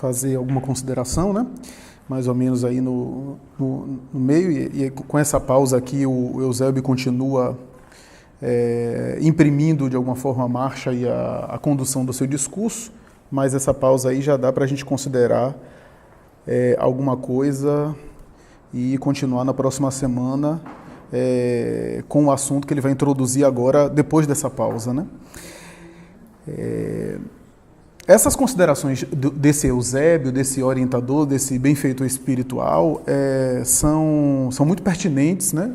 fazer alguma consideração, né? Mais ou menos aí no meio, e com essa pausa aqui o Eusébio continua imprimindo de alguma forma a marcha e a condução do seu discurso, mas essa pausa aí já dá para a gente considerar alguma coisa e continuar na próxima semana com o assunto que ele vai introduzir agora, depois dessa pausa, né? Essas considerações desse Eusébio, desse orientador, desse benfeitor espiritual, são muito pertinentes, né?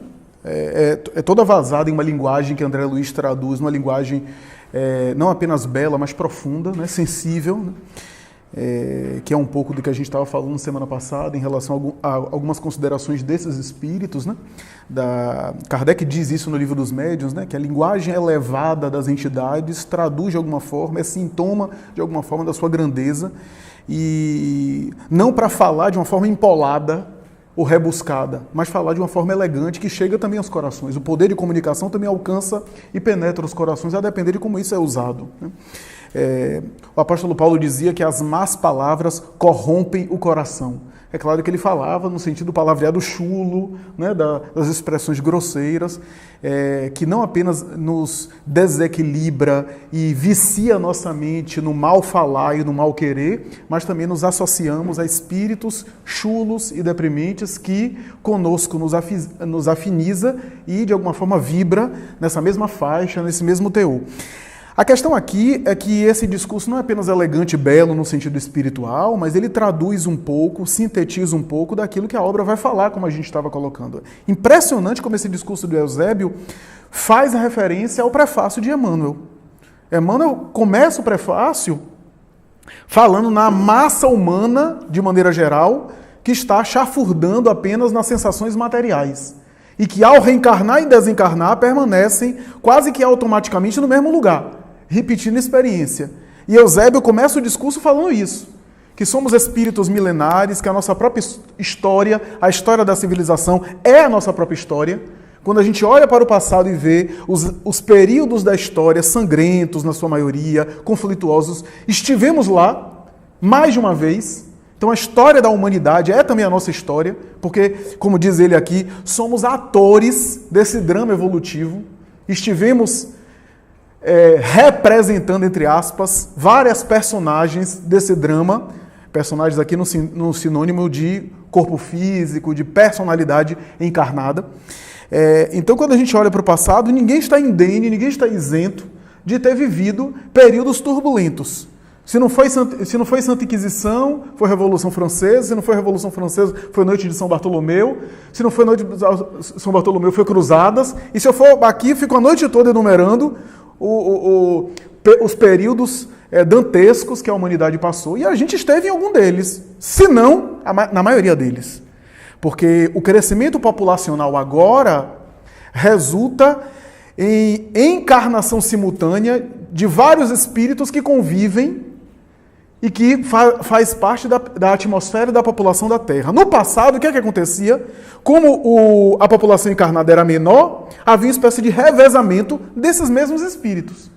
Toda vazada em uma linguagem que André Luiz traduz, uma linguagem não apenas bela, mas profunda, né? Sensível, né? Que é um pouco do que a gente estava falando semana passada em relação a algumas considerações desses espíritos, né? Kardec diz isso no Livro dos Médiuns, né? Que a linguagem elevada das entidades traduz de alguma forma, é sintoma de alguma forma da sua grandeza, e não para falar de uma forma empolada ou rebuscada, mas falar de uma forma elegante que chega também aos corações. O poder de comunicação também alcança e penetra os corações, a depender de como isso é usado, né? O apóstolo Paulo dizia que as más palavras corrompem o coração. É claro que ele falava no sentido palavreado chulo, né, das expressões grosseiras, que não apenas nos desequilibra e vicia a nossa mente no mal falar e no mal querer, mas também nos associamos a espíritos chulos e deprimentes que conosco nos afiniza e de alguma forma vibra nessa mesma faixa, nesse mesmo teor. A questão aqui é que esse discurso não é apenas elegante e belo no sentido espiritual, mas ele traduz um pouco, sintetiza um pouco daquilo que a obra vai falar, como a gente estava colocando. Impressionante como esse discurso do Eusébio faz a referência ao prefácio de Emmanuel. Emmanuel começa o prefácio falando na massa humana, de maneira geral, que está chafurdando apenas nas sensações materiais. E que ao reencarnar e desencarnar permanecem quase que automaticamente no mesmo lugar, repetindo a experiência. E Eusébio começa o discurso falando isso, que somos espíritos milenares, que a nossa própria história, a história da civilização é a nossa própria história. Quando a gente olha para o passado e vê os períodos da história sangrentos, na sua maioria, conflituosos, estivemos lá mais de uma vez. Então a história da humanidade é também a nossa história, porque, como diz ele aqui, somos atores desse drama evolutivo. Estivemos representando, entre aspas, várias personagens desse drama, personagens aqui no sinônimo de corpo físico, de personalidade encarnada. Então, quando a gente olha para o passado, ninguém está indene, ninguém está isento de ter vivido períodos turbulentos. Se não foi Santa Inquisição, foi Revolução Francesa. Se não foi Revolução Francesa, foi Noite de São Bartolomeu. Se não foi Noite de São Bartolomeu, foi Cruzadas. E se eu for aqui, fico a noite toda enumerando os períodos dantescos que a humanidade passou. E a gente esteve em algum deles, se não na maioria deles. Porque o crescimento populacional agora resulta em encarnação simultânea de vários espíritos que convivem e que faz parte da atmosfera e da população da Terra. No passado, o que acontecia? Como a população encarnada era menor, havia uma espécie de revezamento desses mesmos espíritos.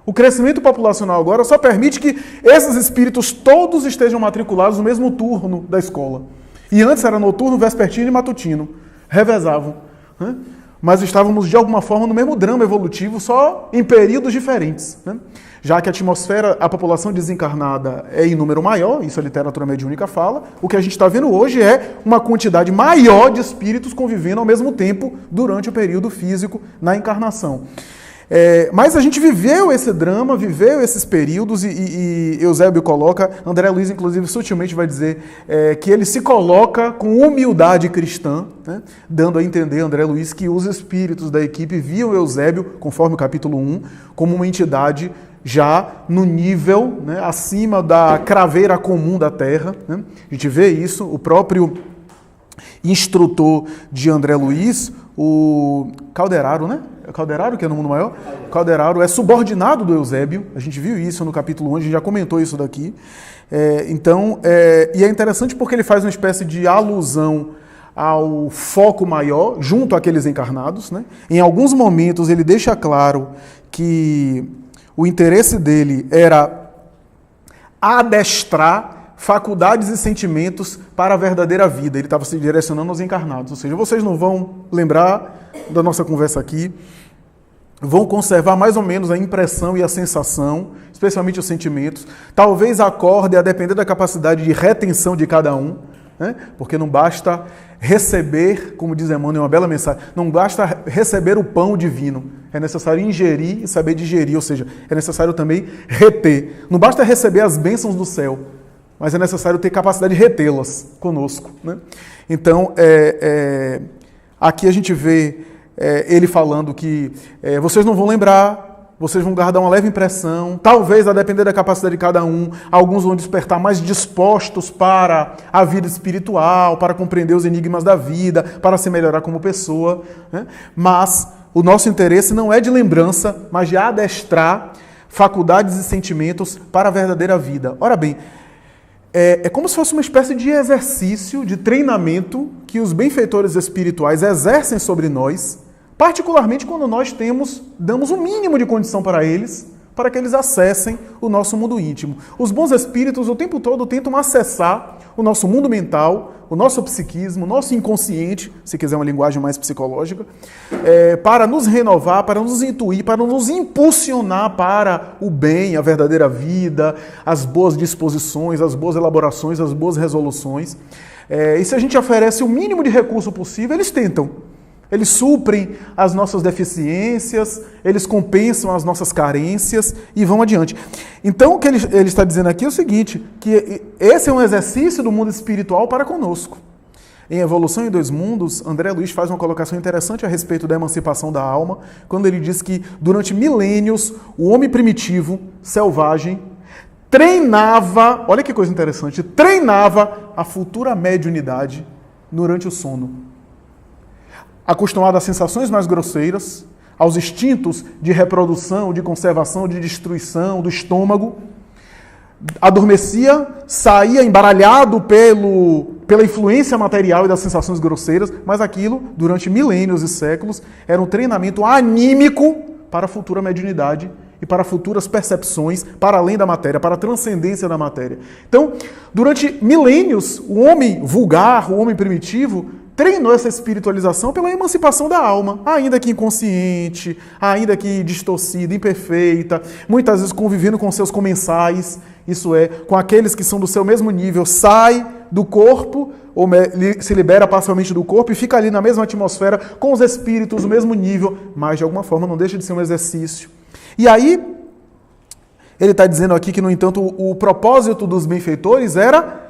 O crescimento populacional agora só permite que esses espíritos todos estejam matriculados no mesmo turno da escola. E antes era noturno, vespertino e matutino. Revezavam, né? Mas estávamos, de alguma forma, no mesmo drama evolutivo, só em períodos diferentes, né? Já que a atmosfera, a população desencarnada é em número maior, isso a literatura mediúnica fala, o que a gente está vendo hoje é uma quantidade maior de espíritos convivendo ao mesmo tempo durante o período físico na encarnação. Mas a gente viveu esse drama, viveu esses períodos, e Eusébio coloca, André Luiz inclusive sutilmente vai dizer que ele se coloca com humildade cristã, né, dando a entender, André Luiz, que os espíritos da equipe viam Eusébio, conforme o capítulo 1, como uma entidade já no nível, né, acima da craveira comum da Terra, né? A gente vê isso, o próprio instrutor de André Luiz, o Calderaro, né? É Calderaro que é no mundo maior? Calderaro é subordinado do Eusébio, a gente viu isso no capítulo 1, a gente já comentou isso daqui. E é interessante porque ele faz uma espécie de alusão ao foco maior, junto àqueles encarnados, né? Em alguns momentos ele deixa claro que o interesse dele era adestrar, faculdades e sentimentos para a verdadeira vida. Ele estava se direcionando aos encarnados. Ou seja, vocês não vão lembrar da nossa conversa aqui, vão conservar mais ou menos a impressão e a sensação, especialmente os sentimentos. Talvez acordem a depender da capacidade de retenção de cada um, né? Porque não basta receber, como diz Emmanuel, uma bela mensagem, não basta receber o pão divino, é necessário ingerir e saber digerir, ou seja, é necessário também reter. Não basta receber as bênçãos do céu, mas é necessário ter capacidade de retê-las conosco, né? Então, aqui a gente vê ele falando que vocês não vão lembrar, vocês vão guardar uma leve impressão, talvez, a depender da capacidade de cada um, alguns vão despertar mais dispostos para a vida espiritual, para compreender os enigmas da vida, para se melhorar como pessoa, né? Mas o nosso interesse não é de lembrança, mas de adestrar faculdades e sentimentos para a verdadeira vida. Ora bem, é como se fosse uma espécie de exercício, de treinamento que os benfeitores espirituais exercem sobre nós, particularmente quando nós damos o mínimo de condição para eles, para que eles acessem o nosso mundo íntimo. Os bons espíritos o tempo todo tentam acessar o nosso mundo mental, o nosso psiquismo, o nosso inconsciente, se quiser uma linguagem mais psicológica, para nos renovar, para nos intuir, para nos impulsionar para o bem, a verdadeira vida, as boas disposições, as boas elaborações, as boas resoluções. E se a gente oferece o mínimo de recurso possível, eles tentam. Eles suprem as nossas deficiências, eles compensam as nossas carências e vão adiante. Então, o que ele está dizendo aqui é o seguinte, que esse é um exercício do mundo espiritual para conosco. Em Evolução em Dois Mundos, André Luiz faz uma colocação interessante a respeito da emancipação da alma, quando ele diz que, durante milênios, o homem primitivo, selvagem, treinava, olha que coisa interessante, treinava a futura mediunidade durante o sono. Acostumado às sensações mais grosseiras, aos instintos de reprodução, de conservação, de destruição do estômago, adormecia, saía embaralhado pela influência material e das sensações grosseiras, mas aquilo, durante milênios e séculos, era um treinamento anímico para a futura mediunidade e para futuras percepções, para além da matéria, para a transcendência da matéria. Então, durante milênios, o homem vulgar, o homem primitivo, treinou essa espiritualização pela emancipação da alma, ainda que inconsciente, ainda que distorcida, imperfeita, muitas vezes convivendo com seus comensais, isso é, com aqueles que são do seu mesmo nível, sai do corpo, ou se libera parcialmente do corpo e fica ali na mesma atmosfera com os espíritos do mesmo nível, mas de alguma forma não deixa de ser um exercício. E aí, ele está dizendo aqui que, no entanto, o propósito dos benfeitores era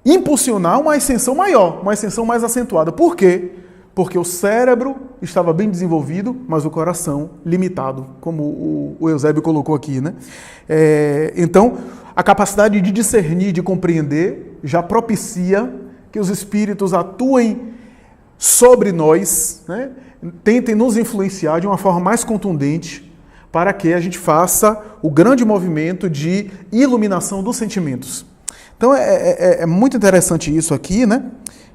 impulsionar uma ascensão maior, uma ascensão mais acentuada. Por quê? Porque o cérebro estava bem desenvolvido, mas o coração limitado, como o Eusébio colocou aqui, né? Então, a capacidade de discernir, de compreender, já propicia que os espíritos atuem sobre nós, né? Tentem nos influenciar de uma forma mais contundente, para que a gente faça o grande movimento de iluminação dos sentimentos. Então é muito interessante isso aqui, né?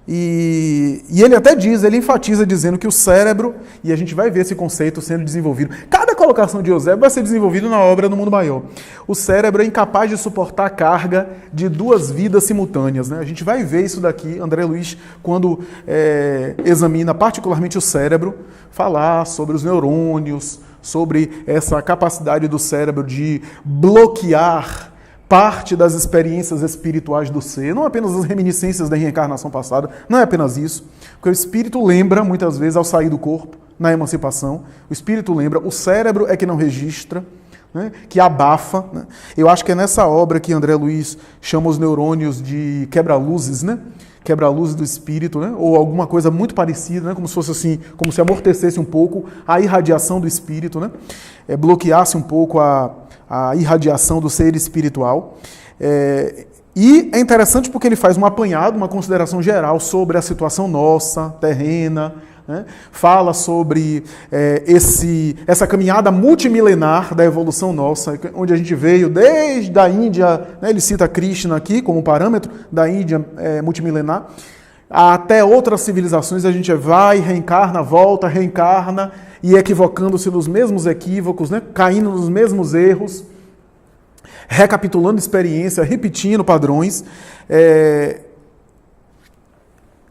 E ele até diz, ele enfatiza dizendo que o cérebro, e a gente vai ver esse conceito sendo desenvolvido, cada colocação de Eusébio vai ser desenvolvido na obra do Mundo Maior. O cérebro é incapaz de suportar a carga de duas vidas simultâneas, né? A gente vai ver isso daqui, André Luiz, quando examina particularmente o cérebro, falar sobre os neurônios, sobre essa capacidade do cérebro de bloquear parte das experiências espirituais do ser, não apenas as reminiscências da reencarnação passada, não é apenas isso, porque o espírito lembra, muitas vezes, ao sair do corpo, na emancipação, o espírito lembra, o cérebro é que não registra, né, que abafa, né? Eu acho que é nessa obra que André Luiz chama os neurônios de quebra-luzes, né? Quebra-luzes do espírito, né? Ou alguma coisa muito parecida, né? Como se fosse assim, como se amortecesse um pouco a irradiação do espírito, né? Bloqueasse um pouco a irradiação do ser espiritual. E é interessante porque ele faz um apanhado, uma consideração geral sobre a situação nossa, terrena, né? Fala sobre essa caminhada multimilenar da evolução nossa, onde a gente veio desde a Índia, né? Ele cita Krishna aqui como parâmetro da Índia multimilenar, até outras civilizações. A gente vai, reencarna, volta, reencarna, e equivocando-se nos mesmos equívocos, né? Caindo nos mesmos erros, recapitulando experiência, repetindo padrões.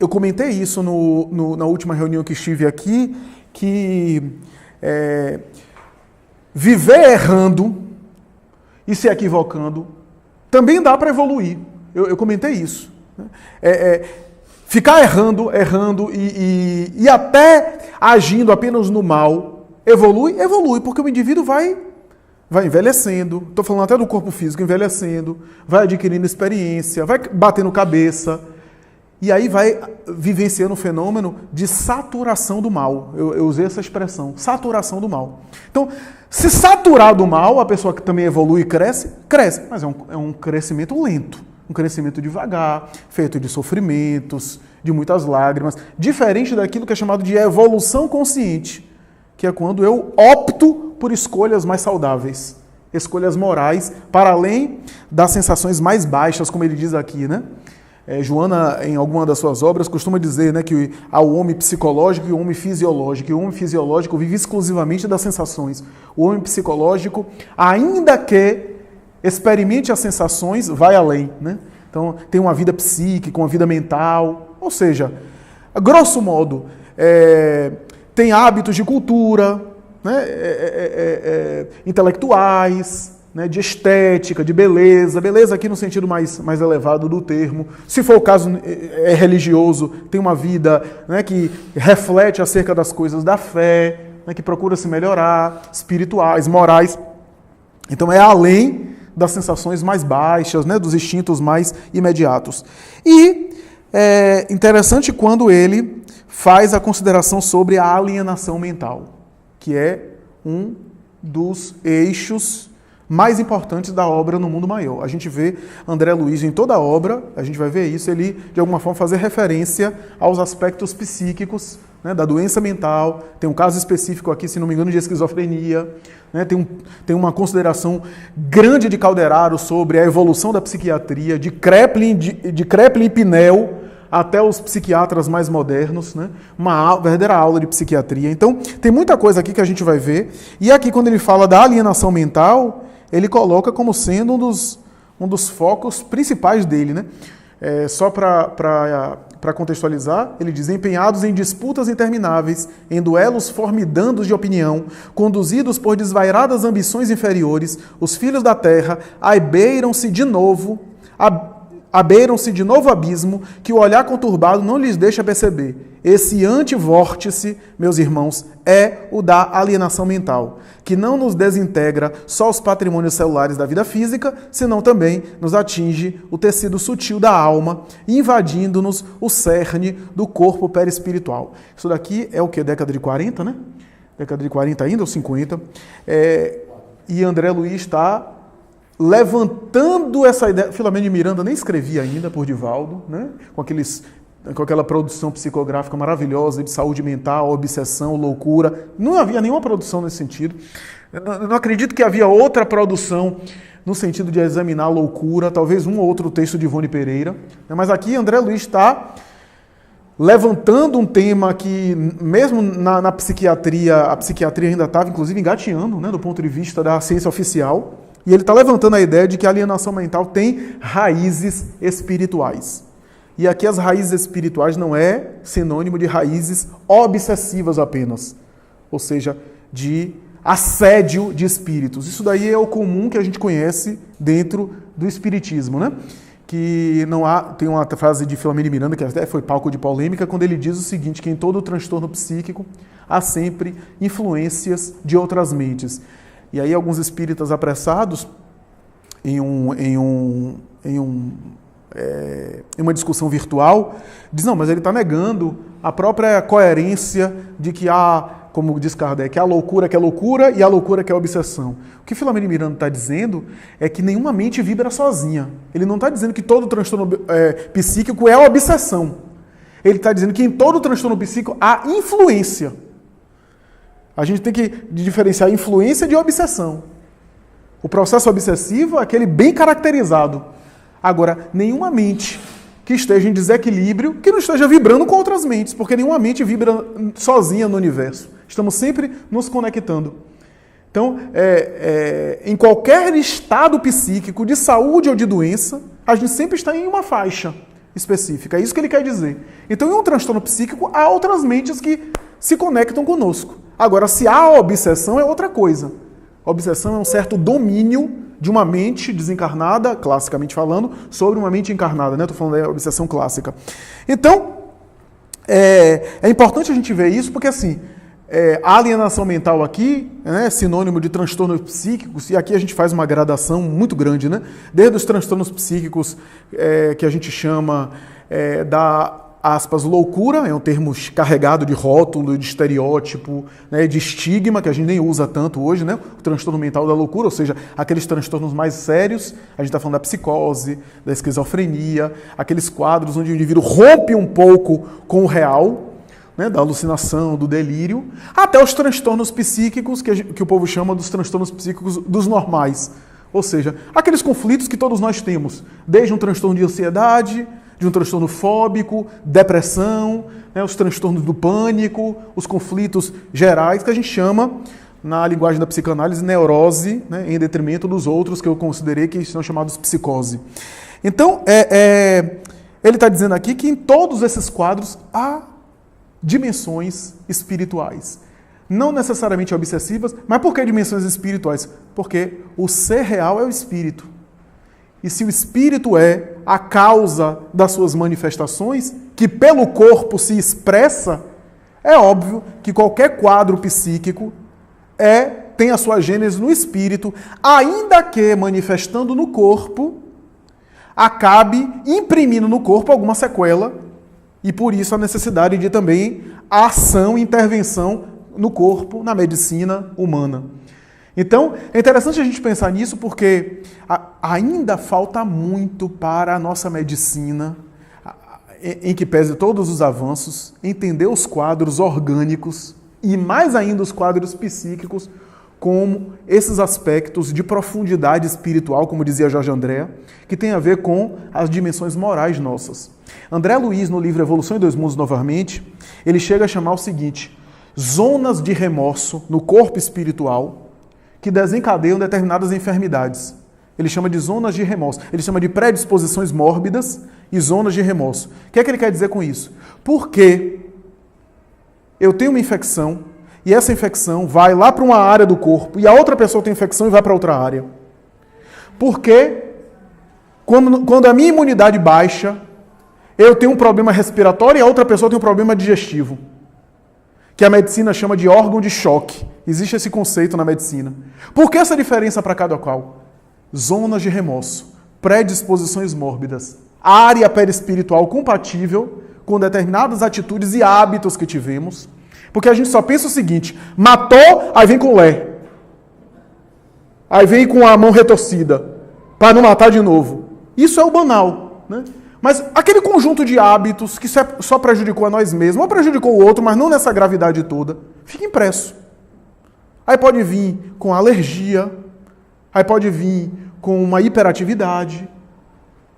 Eu comentei isso na última reunião que estive aqui, que viver errando e se equivocando também dá para evoluir. Eu comentei isso. Ficar errando e até agindo apenas no mal, evolui, porque o indivíduo vai envelhecendo, estou falando até do corpo físico, envelhecendo, vai adquirindo experiência, vai batendo cabeça, e aí vai vivenciando um fenômeno de saturação do mal. Eu usei essa expressão, saturação do mal. Então, se saturar do mal, a pessoa que também evolui e cresce, mas é um crescimento lento, um crescimento devagar, feito de sofrimentos, de muitas lágrimas, diferente daquilo que é chamado de evolução consciente, que é quando eu opto por escolhas mais saudáveis, escolhas morais, para além das sensações mais baixas, como ele diz aqui, né? Joana, em alguma das suas obras, costuma dizer, né, que há o homem psicológico e o homem fisiológico. E o homem fisiológico vive exclusivamente das sensações. O homem psicológico, ainda que experimente as sensações, vai além, né? Então, tem uma vida psíquica, uma vida mental. Ou seja, grosso modo, tem hábitos de cultura, né, intelectuais, né, de estética, de beleza aqui no sentido mais elevado do termo. Se for o caso, é religioso, tem uma vida, né, que reflete acerca das coisas da fé, né, que procura se melhorar, espirituais, morais. Então é além das sensações mais baixas, né, dos instintos mais imediatos. E é interessante quando ele faz a consideração sobre a alienação mental, que é um dos eixos mais importantes da obra no mundo maior. A gente vê André Luiz em toda a obra, a gente vai ver isso, ele de alguma forma fazer referência aos aspectos psíquicos, né, da doença mental. Tem um caso específico aqui, se não me engano, de esquizofrenia, né, tem uma consideração grande de Calderaro sobre a evolução da psiquiatria, de Kraepelin e Pinel até os psiquiatras mais modernos, né? Uma verdadeira aula de psiquiatria. Então, tem muita coisa aqui que a gente vai ver. E aqui, quando ele fala da alienação mental, ele coloca como sendo um dos focos principais dele, né? Só para contextualizar, ele diz: empenhados em disputas intermináveis, em duelos formidandos de opinião, conduzidos por desvairadas ambições inferiores, os filhos da terra abeiram-se de novo abismo que o olhar conturbado não lhes deixa perceber. Esse antivórtice, meus irmãos, é o da alienação mental, que não nos desintegra só os patrimônios celulares da vida física, senão também nos atinge o tecido sutil da alma, invadindo-nos o cerne do corpo perispiritual. Isso daqui é o que? Década de 40, né? Década de 40 ainda, ou 50. E André Luiz está levantando essa ideia. Filomeno de Miranda nem escrevia ainda por Divaldo, né? Com aquela produção psicográfica maravilhosa de saúde mental, obsessão, loucura. Não havia nenhuma produção nesse sentido. Eu não acredito que havia outra produção no sentido de examinar a loucura, talvez um ou outro texto de Ivone Pereira. Mas aqui André Luiz está levantando um tema que, mesmo na psiquiatria, a psiquiatria ainda estava, inclusive, engateando, né, do ponto de vista da ciência oficial. E ele está levantando a ideia de que a alienação mental tem raízes espirituais. E aqui as raízes espirituais não é sinônimo de raízes obsessivas apenas, ou seja, de assédio de espíritos. Isso daí é o comum que a gente conhece dentro do espiritismo, né? Que não há, tem uma frase de Filomeno de Miranda que até foi palco de polêmica, quando ele diz o seguinte, que em todo transtorno psíquico há sempre influências de outras mentes. E aí alguns espíritas apressados, em uma discussão virtual, dizem, não, mas ele está negando a própria coerência de que há, como diz Kardec, há a loucura que é loucura e a loucura que é obsessão. O que Filomeno de Miranda está dizendo é que nenhuma mente vibra sozinha. Ele não está dizendo que todo transtorno psíquico é obsessão. Ele está dizendo que em todo transtorno psíquico há influência. A gente tem que diferenciar influência de obsessão. O processo obsessivo é aquele bem caracterizado. Agora, nenhuma mente que esteja em desequilíbrio, que não esteja vibrando com outras mentes, porque nenhuma mente vibra sozinha no universo. Estamos sempre nos conectando. Então, em qualquer estado psíquico, de saúde ou de doença, a gente sempre está em uma faixa específica. É isso que ele quer dizer. Então, em um transtorno psíquico, há outras mentes que se conectam conosco. Agora, se há obsessão, é outra coisa. A obsessão é um certo domínio de uma mente desencarnada, classicamente falando, sobre uma mente encarnada, né? Estou falando da obsessão clássica. Então, é importante a gente ver isso, porque assim, a alienação mental aqui, né, é sinônimo de transtornos psíquicos, e aqui a gente faz uma gradação muito grande, né? Desde os transtornos psíquicos que a gente chama da, aspas, loucura, é um termo carregado de rótulo, de estereótipo, né, de estigma, que a gente nem usa tanto hoje, né? O transtorno mental da loucura, ou seja, aqueles transtornos mais sérios, a gente está falando da psicose, da esquizofrenia, aqueles quadros onde o indivíduo rompe um pouco com o real, né, da alucinação, do delírio, até os transtornos psíquicos, que o povo chama dos transtornos psíquicos dos normais. Ou seja, aqueles conflitos que todos nós temos, desde um transtorno de ansiedade, de um transtorno fóbico, depressão, né, os transtornos do pânico, os conflitos gerais, que a gente chama, na linguagem da psicanálise, neurose, né, em detrimento dos outros, que eu considerei que são chamados psicose. Então, ele está dizendo aqui que em todos esses quadros há dimensões espirituais. Não necessariamente obsessivas, mas por que dimensões espirituais? Porque o ser real é o espírito. E se o espírito é a causa das suas manifestações, que pelo corpo se expressa, é óbvio que qualquer quadro psíquico tem a sua gênese no espírito, ainda que manifestando no corpo, acabe imprimindo no corpo alguma sequela. E por isso a necessidade de também a ação e intervenção no corpo, na medicina humana. Então, é interessante a gente pensar nisso porque ainda falta muito para a nossa medicina, em que pese todos os avanços, entender os quadros orgânicos e mais ainda os quadros psíquicos como esses aspectos de profundidade espiritual, como dizia Jorge André, que tem a ver com as dimensões morais nossas. André Luiz, no livro Evolução em Dois Mundos Novamente, ele chega a chamar o seguinte: zonas de remorso no corpo espiritual que desencadeiam determinadas enfermidades. Ele chama de zonas de remorso. Ele chama de predisposições mórbidas e zonas de remorso. O que é que ele quer dizer com isso? Porque eu tenho uma infecção e essa infecção vai lá para uma área do corpo e a outra pessoa tem infecção e vai para outra área. Porque quando a minha imunidade baixa, eu tenho um problema respiratório e a outra pessoa tem um problema digestivo, que a medicina chama de órgão de choque. Existe esse conceito na medicina. Por que essa diferença para cada qual? Zonas de remorso, predisposições mórbidas, área perispiritual compatível com determinadas atitudes e hábitos que tivemos, porque a gente só pensa o seguinte: matou, aí vem com lé, aí vem com a mão retorcida, para não matar de novo. Isso é o banal, né? Mas aquele conjunto de hábitos que só prejudicou a nós mesmos, ou prejudicou o outro, mas não nessa gravidade toda, fica impresso. Aí pode vir com alergia, aí pode vir com uma hiperatividade,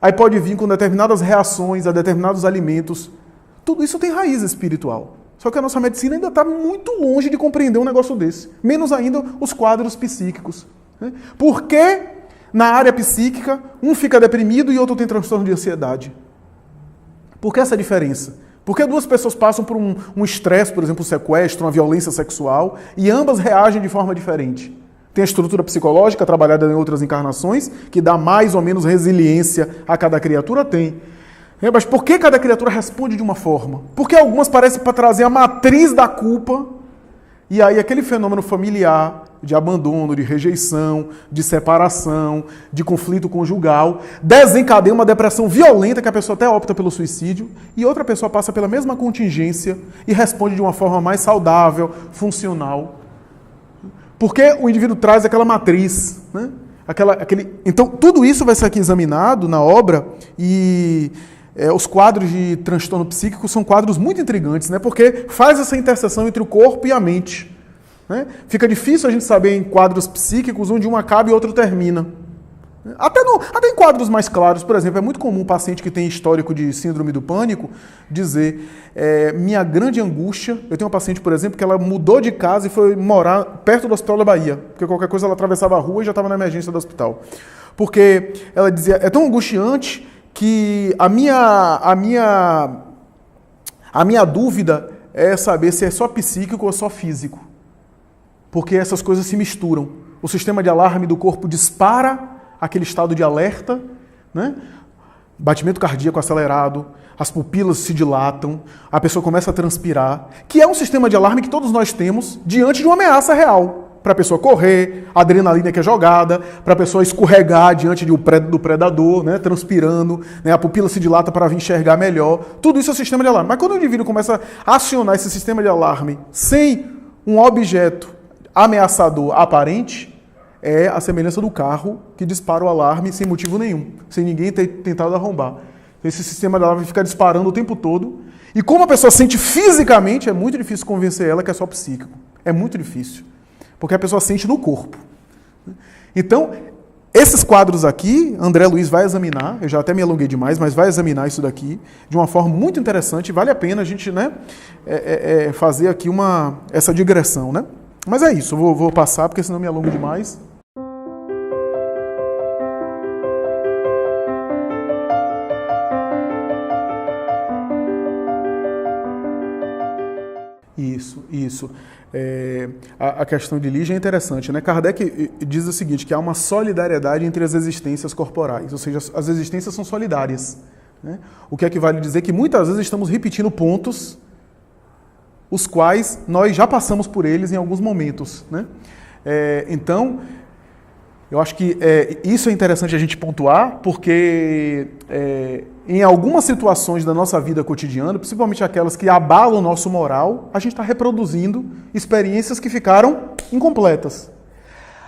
aí pode vir com determinadas reações a determinados alimentos. Tudo isso tem raiz espiritual. Só que a nossa medicina ainda está muito longe de compreender um negócio desse. Menos ainda os quadros psíquicos. Né? Por que na área psíquica um fica deprimido e outro tem transtorno de ansiedade? Por que essa diferença? Porque duas pessoas passam por um estresse, por exemplo, um sequestro, uma violência sexual, e ambas reagem de forma diferente. Tem a estrutura psicológica trabalhada em outras encarnações, que dá mais ou menos resiliência a cada criatura? Tem. Mas por que cada criatura responde de uma forma? Porque algumas parecem para trazer a matriz da culpa, e aí aquele fenômeno familiar, de abandono, de rejeição, de separação, de conflito conjugal, desencadeia uma depressão violenta que a pessoa até opta pelo suicídio, e outra pessoa passa pela mesma contingência e responde de uma forma mais saudável, funcional. Porque o indivíduo traz aquela matriz, né? Então, tudo isso vai ser aqui examinado na obra, e os quadros de transtorno psíquico são quadros muito intrigantes, né? Porque faz essa interseção entre o corpo e a mente. Né? Fica difícil a gente saber em quadros psíquicos onde um acaba e outro termina. Até em quadros mais claros, por exemplo, é muito comum um paciente que tem histórico de síndrome do pânico dizer minha grande angústia. Eu tenho uma paciente, por exemplo, que ela mudou de casa e foi morar perto do Hospital da Bahia, porque qualquer coisa ela atravessava a rua e já estava na emergência do hospital. Porque ela dizia, é tão angustiante que a minha dúvida é saber se é só psíquico ou só físico. Porque essas coisas se misturam. O sistema de alarme do corpo dispara aquele estado de alerta, né? Batimento cardíaco acelerado, as pupilas se dilatam, a pessoa começa a transpirar, que é um sistema de alarme que todos nós temos diante de uma ameaça real. Para a pessoa correr, a adrenalina que é jogada, para a pessoa escorregar diante do predador, né? Transpirando, né? A pupila se dilata para enxergar melhor. Tudo isso é o sistema de alarme. Mas quando o indivíduo começa a acionar esse sistema de alarme sem um objeto ameaçador aparente, é a semelhança do carro que dispara o alarme sem motivo nenhum, sem ninguém ter tentado arrombar. Esse sistema de alarme fica disparando o tempo todo, e como a pessoa sente fisicamente, é muito difícil convencer ela que é só psíquico. É muito difícil, porque a pessoa sente no corpo. Então, esses quadros aqui, André Luiz vai examinar, eu já até me alonguei demais, mas vai examinar isso daqui de uma forma muito interessante, vale a pena a gente, né, fazer aqui essa digressão, né? Mas é isso, eu vou passar, porque senão me alongo demais. Isso. A questão de Ligia é interessante, né? Kardec diz o seguinte, que há uma solidariedade entre as existências corporais, ou seja, as existências são solidárias, né? O que equivale a dizer que muitas vezes estamos repetindo pontos os quais nós já passamos por eles em alguns momentos, né? Então, eu acho que isso é interessante a gente pontuar, porque em algumas situações da nossa vida cotidiana, principalmente aquelas que abalam o nosso moral, a gente está reproduzindo experiências que ficaram incompletas.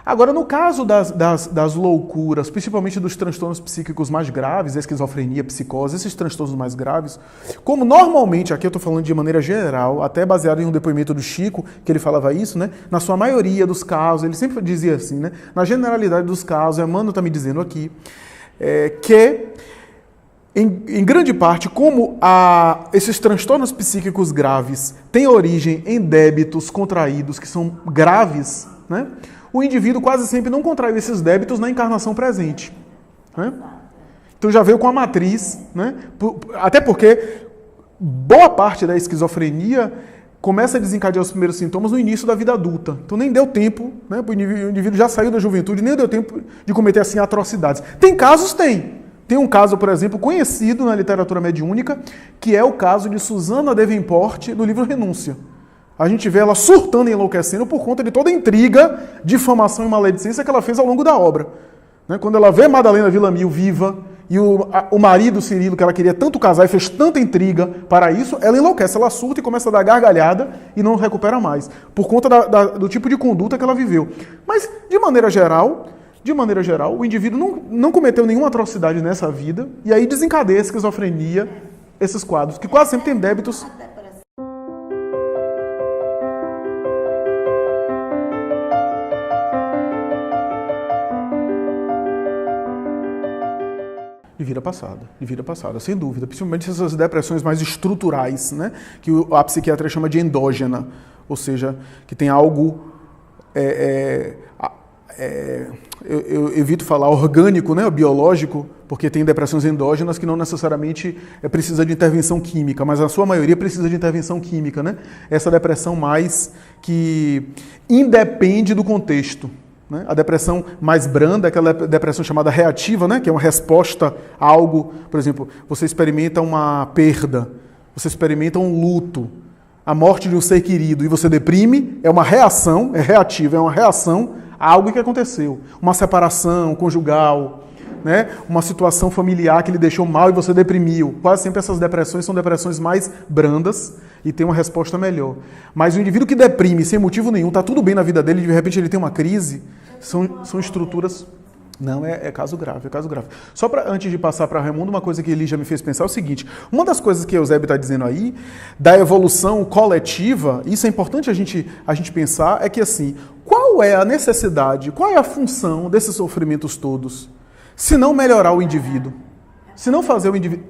Agora, no caso das loucuras, principalmente dos transtornos psíquicos mais graves, esquizofrenia, psicose, esses transtornos mais graves, como normalmente, aqui eu estou falando de maneira geral, até baseado em um depoimento do Chico, que ele falava isso, né? Na sua maioria dos casos, ele sempre dizia assim, né? Na generalidade dos casos, a Amanda está me dizendo aqui, que em grande parte, como esses transtornos psíquicos graves têm origem em débitos contraídos que são graves, né? O indivíduo quase sempre não contraiu esses débitos na encarnação presente, né? Então já veio com a matriz, né? Até porque boa parte da esquizofrenia começa a desencadear os primeiros sintomas no início da vida adulta. Então nem deu tempo, né? O indivíduo já saiu da juventude, nem deu tempo de cometer assim atrocidades. Tem casos? Tem. Tem um caso, por exemplo, conhecido na literatura mediúnica, que é o caso de Susana Davenport, do livro Renúncia. A gente vê ela surtando e enlouquecendo por conta de toda a intriga, difamação e maledicência que ela fez ao longo da obra. Quando ela vê Madalena Villamil viva e o marido Cirilo, que ela queria tanto casar e fez tanta intriga para isso, ela enlouquece, ela surta e começa a dar gargalhada e não recupera mais, por conta do tipo de conduta que ela viveu. Mas, de maneira geral, o indivíduo não cometeu nenhuma atrocidade nessa vida e aí desencadeia a esquizofrenia, esses quadros, que quase sempre tem débitos. De vida passada, sem dúvida. Principalmente essas depressões mais estruturais, né? Que a psiquiatria chama de endógena, ou seja, que tem algo, eu evito falar orgânico, né? Biológico, porque tem depressões endógenas que não necessariamente precisa de intervenção química, mas a sua maioria precisa de intervenção química, né? Essa depressão mais que independe do contexto. A depressão mais branda, aquela depressão chamada reativa, né? Que é uma resposta a algo, por exemplo, você experimenta uma perda, você experimenta um luto, a morte de um ser querido e você deprime, é uma reação, é reativa, é uma reação a algo que aconteceu. Uma separação conjugal, né? Uma situação familiar que lhe deixou mal e você deprimiu. Quase sempre essas depressões são depressões mais brandas e tem uma resposta melhor. Mas o indivíduo que deprime sem motivo nenhum, está tudo bem na vida dele, de repente ele tem uma crise, são estruturas... Não, é caso grave, é caso grave. Só antes de passar para Raimundo, uma coisa que ele já me fez pensar é o seguinte, uma das coisas que o Eusébio está dizendo aí, da evolução coletiva, isso é importante a gente pensar, é que assim, qual é a necessidade, qual é a função desses sofrimentos todos? se não melhorar o indivíduo. Se não fazer o indivíduo...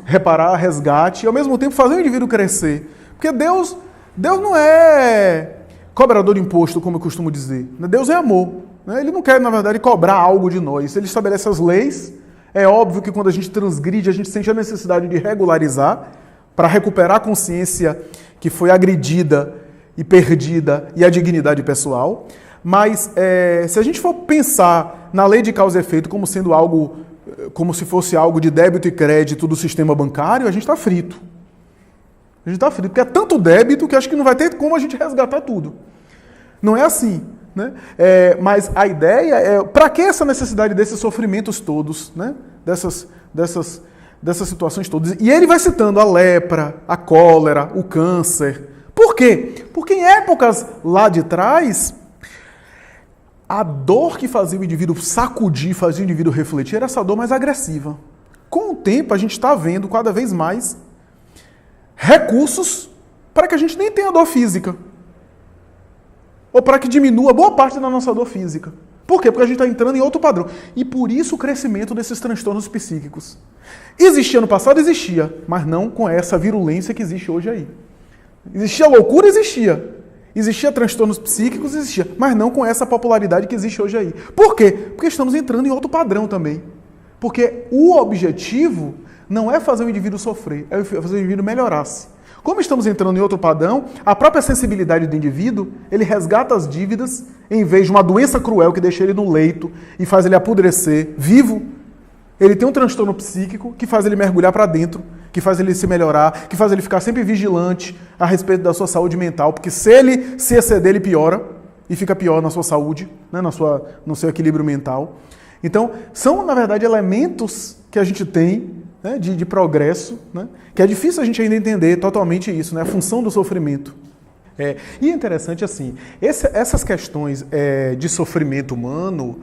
reparar, resgate, e ao mesmo tempo fazer o indivíduo crescer. Porque Deus não é cobrador de imposto, como eu costumo dizer. Deus é amor. Né? Ele não quer, na verdade, cobrar algo de nós. Ele estabelece as leis. É óbvio que quando a gente transgride, a gente sente a necessidade de regularizar para recuperar a consciência que foi agredida e perdida e a dignidade pessoal. Mas se a gente for pensar na lei de causa e efeito como sendo algo, como se fosse algo de débito e crédito do sistema bancário, a gente está frito. A gente está frito, porque é tanto débito que acho que não vai ter como a gente resgatar tudo. Não é assim. Né? Mas a ideia é, para que essa necessidade desses sofrimentos todos, né? dessas situações todas? E ele vai citando a lepra, a cólera, o câncer. Por quê? Porque em épocas lá de trás, a dor que fazia o indivíduo sacudir, fazia o indivíduo refletir, era essa dor mais agressiva. Com o tempo, a gente está vendo cada vez mais recursos para que a gente nem tenha dor física. Ou para que diminua boa parte da nossa dor física. Por quê? Porque a gente está entrando em outro padrão. E por isso o crescimento desses transtornos psíquicos. Existia no passado? Existia. Mas não com essa virulência que existe hoje aí. Existia loucura? Existia. Existia transtornos psíquicos? Existia. Mas não com essa popularidade que existe hoje aí. Por quê? Porque estamos entrando em outro padrão também. Porque o objetivo não é fazer o indivíduo sofrer, é fazer o indivíduo melhorar-se. Como estamos entrando em outro padrão, a própria sensibilidade do indivíduo, ele resgata as dívidas, em vez de uma doença cruel que deixa ele no leito e faz ele apodrecer vivo, ele tem um transtorno psíquico que faz ele mergulhar para dentro, que faz ele se melhorar, que faz ele ficar sempre vigilante a respeito da sua saúde mental, porque se ele se exceder, ele piora, e fica pior na sua saúde, né, no seu equilíbrio mental. Então, são, na verdade, elementos que a gente tem, né, de progresso, né, que é difícil a gente ainda entender totalmente isso, né, a função do sofrimento. E é interessante assim, essas questões de sofrimento humano,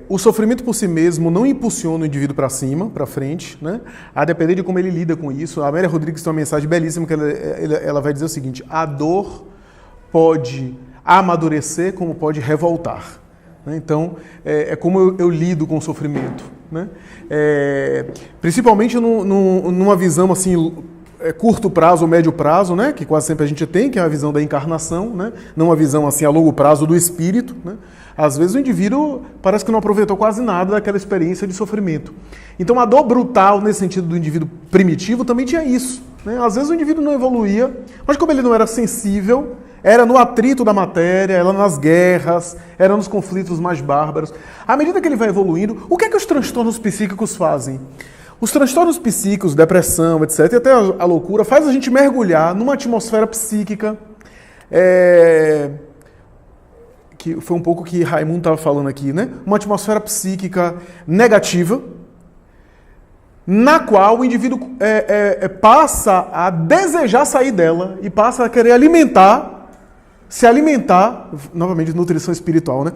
o sofrimento por si mesmo não impulsiona o indivíduo para cima, para frente, né, a depender de como ele lida com isso. A Amélia Rodrigues tem uma mensagem belíssima que ela vai dizer o seguinte: a dor pode amadurecer como pode revoltar. Então, é como eu lido com o sofrimento. Né? Principalmente numa visão assim, curto prazo ou médio prazo, né? Que quase sempre a gente tem, que é a visão da encarnação, né? Não uma visão assim, a longo prazo do espírito. Né? Às vezes o indivíduo parece que não aproveitou quase nada daquela experiência de sofrimento. Então a dor brutal, nesse sentido do indivíduo primitivo, também tinha isso. Né? Às vezes o indivíduo não evoluía, mas como ele não era sensível, era no atrito da matéria, era nas guerras, era nos conflitos mais bárbaros. À medida que ele vai evoluindo, o que é que os transtornos psíquicos fazem? Os transtornos psíquicos, depressão, etc., e até a loucura, faz a gente mergulhar numa atmosfera psíquica, que foi um pouco que Raimundo estava falando aqui, né? Uma atmosfera psíquica negativa, na qual o indivíduo passa a desejar sair dela e passa a querer se alimentar, novamente nutrição espiritual, né?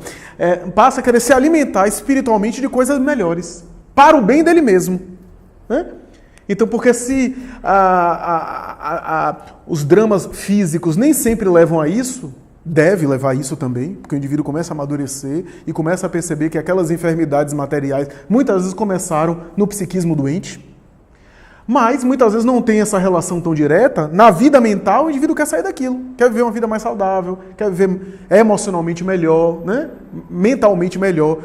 Passa a querer se alimentar espiritualmente de coisas melhores, para o bem dele mesmo. Né? Então, porque se os dramas físicos nem sempre levam a isso, deve levar a isso também, porque o indivíduo começa a amadurecer e começa a perceber que aquelas enfermidades materiais muitas vezes começaram no psiquismo doente, mas muitas vezes não tem essa relação tão direta. Na vida mental, o indivíduo quer sair daquilo, quer viver uma vida mais saudável, quer viver emocionalmente melhor, né? Mentalmente melhor.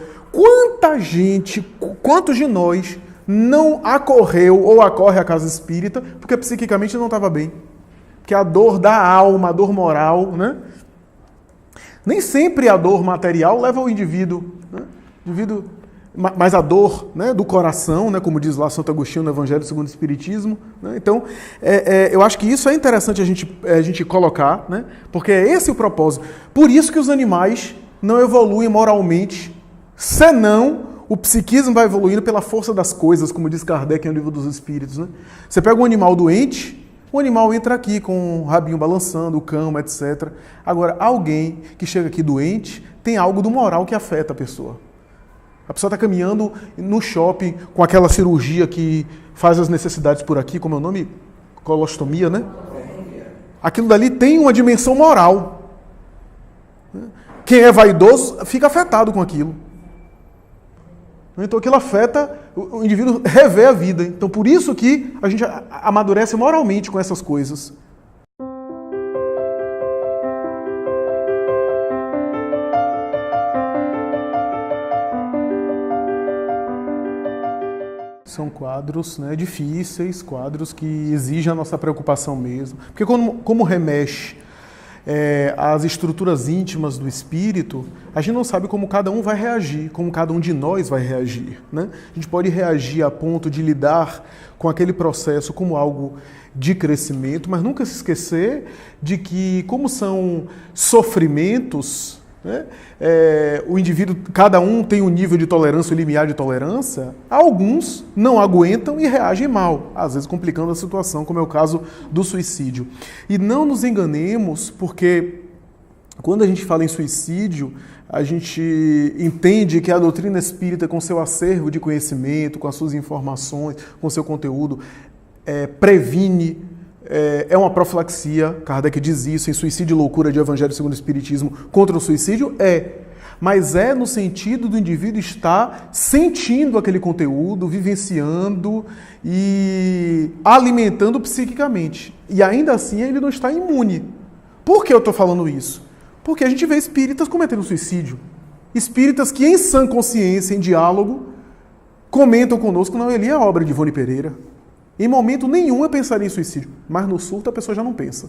Quantos de nós não acorreu ou acorre à casa espírita porque psiquicamente não estava bem? Porque a dor da alma, a dor moral, né? Nem sempre a dor material leva o indivíduo, né? Mas a dor, né, do coração, né, como diz lá Santo Agostinho no Evangelho segundo o Espiritismo. Né? Então, eu acho que isso é interessante a gente colocar, né, porque é esse o propósito. Por isso que os animais não evoluem moralmente, senão o psiquismo vai evoluindo pela força das coisas, como diz Kardec no Livro dos Espíritos. Né? Você pega um animal doente, o animal entra aqui com o rabinho balançando, o cão, etc. Agora, alguém que chega aqui doente tem algo do moral que afeta a pessoa. A pessoa está caminhando no shopping com aquela cirurgia que faz as necessidades por aqui, como é o nome? Colostomia, né? Aquilo dali tem uma dimensão moral. Quem é vaidoso fica afetado com aquilo. Então aquilo afeta, o indivíduo revê a vida. Então por isso que a gente amadurece moralmente com essas coisas. São quadros, né, difíceis, quadros que exigem a nossa preocupação mesmo. Porque como remexe às estruturas íntimas do espírito, a gente não sabe como cada um vai reagir, como cada um de nós vai reagir, né? A gente pode reagir a ponto de lidar com aquele processo como algo de crescimento, mas nunca se esquecer de que, como são sofrimentos, né, o indivíduo, cada um tem um nível de tolerância, um limiar de tolerância, alguns não aguentam e reagem mal, às vezes complicando a situação, como é o caso do suicídio. E não nos enganemos, porque quando a gente fala em suicídio, a gente entende que a doutrina espírita, com seu acervo de conhecimento, com as suas informações, com seu conteúdo, previne. É uma profilaxia, Kardec diz isso, em Suicídio e Loucura de Evangelho segundo o Espiritismo, contra o suicídio, mas é no sentido do indivíduo estar sentindo aquele conteúdo, vivenciando e alimentando psiquicamente. E ainda assim ele não está imune. Por que eu estou falando isso? Porque a gente vê espíritas cometendo suicídio. Espíritas que em sã consciência, em diálogo, comentam conosco, não, ali é obra de Ivone Pereira. Em momento nenhum eu pensaria em suicídio, mas no surto a pessoa já não pensa.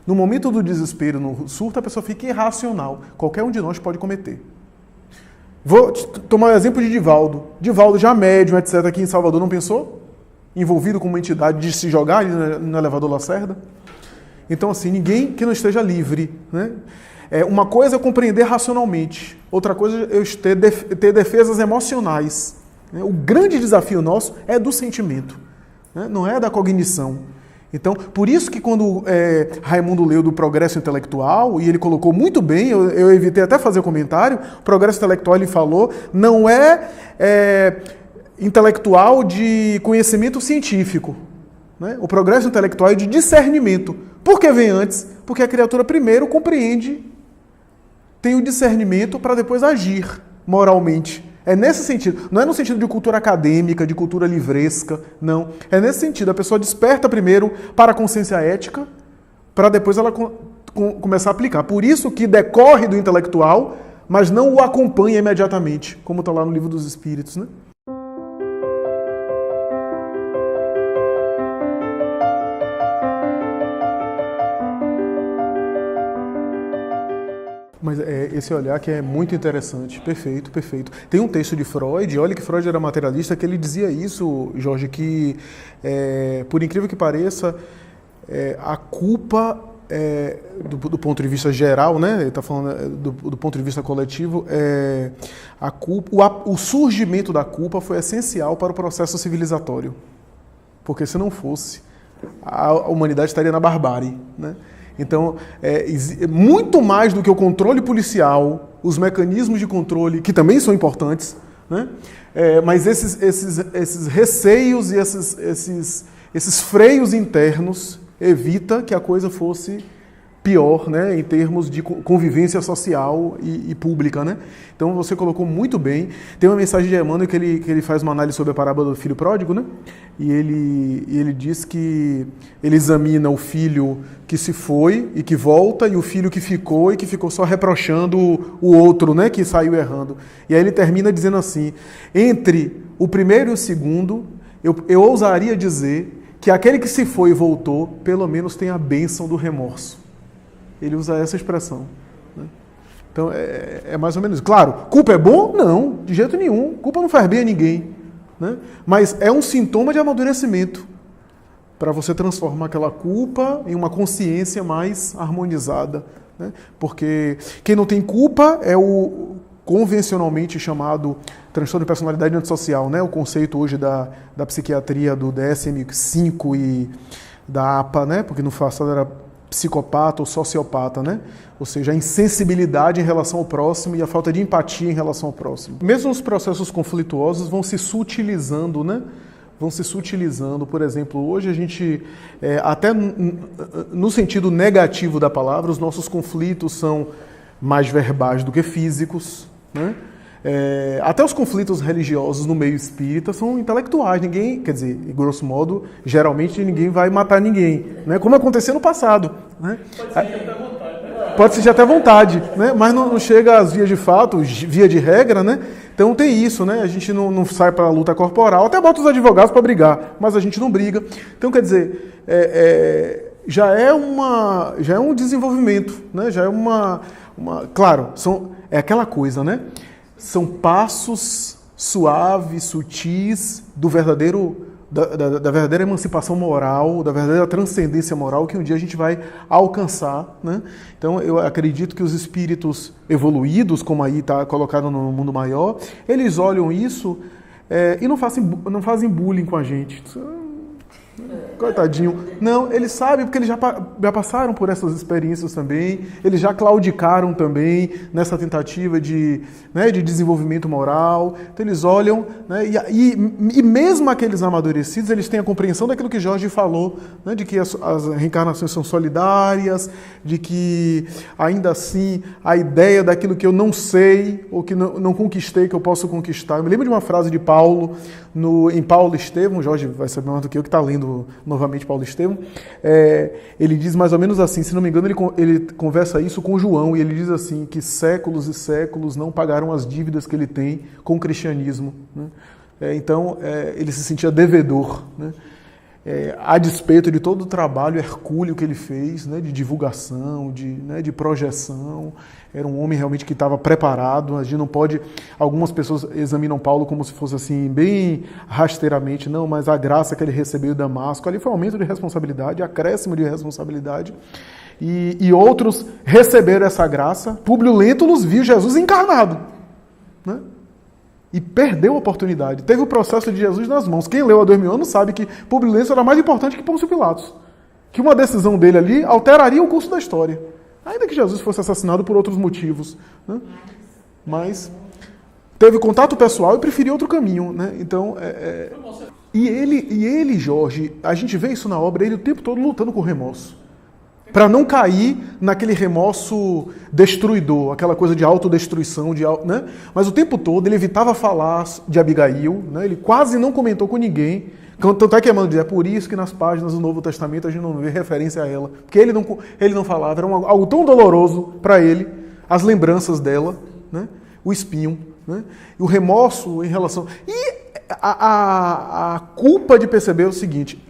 No momento do desespero, no surto, a pessoa fica irracional. Qualquer um de nós pode cometer. Vou tomar o exemplo de Divaldo. Divaldo, já médium, etc., aqui em Salvador, não pensou? Envolvido com uma entidade de se jogar ali no elevador Lacerda? Então, assim, ninguém que não esteja livre, né? Uma coisa é compreender racionalmente, outra coisa é eu ter defesas emocionais. O grande desafio nosso é do sentimento. Não é da cognição. Então, por isso que quando Raimundo leu do progresso intelectual, e ele colocou muito bem, eu evitei até fazer comentário, o progresso intelectual ele falou, não é intelectual de conhecimento científico. Né? O progresso intelectual é de discernimento. Por que vem antes? Porque a criatura primeiro compreende, tem o discernimento para depois agir moralmente. É nesse sentido, não é no sentido de cultura acadêmica, de cultura livresca, não. É nesse sentido, a pessoa desperta primeiro para a consciência ética, para depois ela começar a aplicar. Por isso que decorre do intelectual, mas não o acompanha imediatamente, como está lá no Livro dos Espíritos, né? Mas esse olhar que é muito interessante. Perfeito, perfeito. Tem um texto de Freud, olha que Freud era materialista, que ele dizia isso, Jorge, que, por incrível que pareça, a culpa, do ponto de vista geral, né? Ele está falando do ponto de vista coletivo, a culpa, o surgimento da culpa foi essencial para o processo civilizatório. Porque se não fosse, a humanidade estaria na barbárie, né? Então, muito mais do que o controle policial, os mecanismos de controle, que também são importantes, né? Mas esses receios e esses freios internos evita que a coisa fosse pior, né, em termos de convivência social e pública, né? Então você colocou muito bem. Tem uma mensagem de Emmanuel que ele faz uma análise sobre a parábola do filho pródigo, né? E ele diz que ele examina o filho que se foi e que volta, e o filho que ficou só reprochando o outro, né, que saiu errando. E aí ele termina dizendo assim: entre o primeiro e o segundo, eu ousaria dizer que aquele que se foi e voltou, pelo menos tem a bênção do remorso. Ele usa essa expressão. Né? Então, é mais ou menos isso. Claro, culpa é bom? Não, de jeito nenhum. Culpa não faz bem a ninguém. Né? Mas é um sintoma de amadurecimento para você transformar aquela culpa em uma consciência mais harmonizada. Né? Porque quem não tem culpa é o convencionalmente chamado transtorno de personalidade antissocial, né? O conceito hoje da psiquiatria do DSM-5 e da APA, né? Porque no passado era psicopata ou sociopata, né? Ou seja, a insensibilidade em relação ao próximo e a falta de empatia em relação ao próximo. Mesmo os processos conflituosos vão se sutilizando, né? Vão se sutilizando. Por exemplo, hoje a gente, até no sentido negativo da palavra, os nossos conflitos são mais verbais do que físicos, né? Até os conflitos religiosos no meio espírita são intelectuais. Ninguém, quer dizer, grosso modo, geralmente ninguém vai matar ninguém, né? Como aconteceu no passado, né? Pode ser até vontade, né? Mas não chega às vias de fato, via de regra, né? Então tem isso, né? A gente não sai para a luta corporal, até bota os advogados para brigar, mas a gente não briga. Então, quer dizer, já é um desenvolvimento, né? Já é claro, é aquela coisa, né? São passos suaves, sutis da verdadeira emancipação moral, da verdadeira transcendência moral que um dia a gente vai alcançar, né? Então eu acredito que os espíritos evoluídos, como aí está colocado no mundo maior, eles olham isso e não fazem bullying com a gente. Coitadinho. Não, eles sabem porque eles já passaram por essas experiências também, eles já claudicaram também nessa tentativa de desenvolvimento moral. Então eles olham, né, e mesmo aqueles amadurecidos, eles têm a compreensão daquilo que Jorge falou, né, de que as reencarnações são solidárias, de que ainda assim a ideia daquilo que eu não sei ou que não conquistei, que eu posso conquistar. Eu me lembro de uma frase de Paulo, em Paulo Estevão, Jorge vai saber mais do que eu que está lendo novamente Paulo Estevão, ele diz mais ou menos assim, se não me engano ele conversa isso com João, e ele diz assim, que séculos e séculos não pagaram as dívidas que ele tem com o cristianismo, né? Então ele se sentia devedor, né? A despeito de todo o trabalho hercúleo que ele fez, né, de divulgação, de projeção, era um homem realmente que estava preparado. A gente não pode... Algumas pessoas examinam Paulo como se fosse assim, bem rasteiramente, não, mas a graça que ele recebeu em Damasco, ali foi um aumento de responsabilidade, acréscimo de responsabilidade, e outros receberam essa graça. Públio Lentulus viu Jesus encarnado, né? E perdeu a oportunidade. Teve o processo de Jesus nas mãos. Quem leu há 2000 anos sabe que Públio Lentulus era mais importante que Pôncio Pilatos. Que uma decisão dele ali alteraria o curso da história. Ainda que Jesus fosse assassinado por outros motivos, né? Mas teve contato pessoal e preferiu outro caminho, né? Então, E ele, Jorge, a gente vê isso na obra, ele o tempo todo lutando com o remorso. Para não cair naquele remorso destruidor, aquela coisa de autodestruição, né? Mas o tempo todo ele evitava falar de Abigail, né? Ele quase não comentou com ninguém. Tanto é que Emmanuel diz, é por isso que nas páginas do Novo Testamento a gente não vê referência a ela. Porque ele não falava, era algo tão doloroso para ele, as lembranças dela, né? O espinho, né? E o remorso em relação... E a culpa de perceber o seguinte...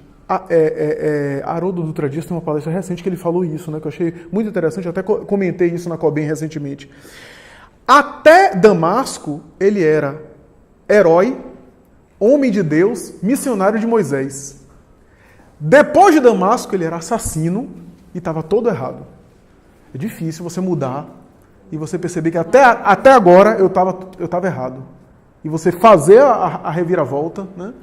Haroldo Dutra Dias tem uma palestra recente que ele falou isso, né, que eu achei muito interessante, eu até comentei isso na Cobem recentemente. Até Damasco, ele era herói, homem de Deus, missionário de Moisés. Depois de Damasco, ele era assassino e estava todo errado. É difícil você mudar e você perceber que até agora eu estava errado. E você fazer a reviravolta, né?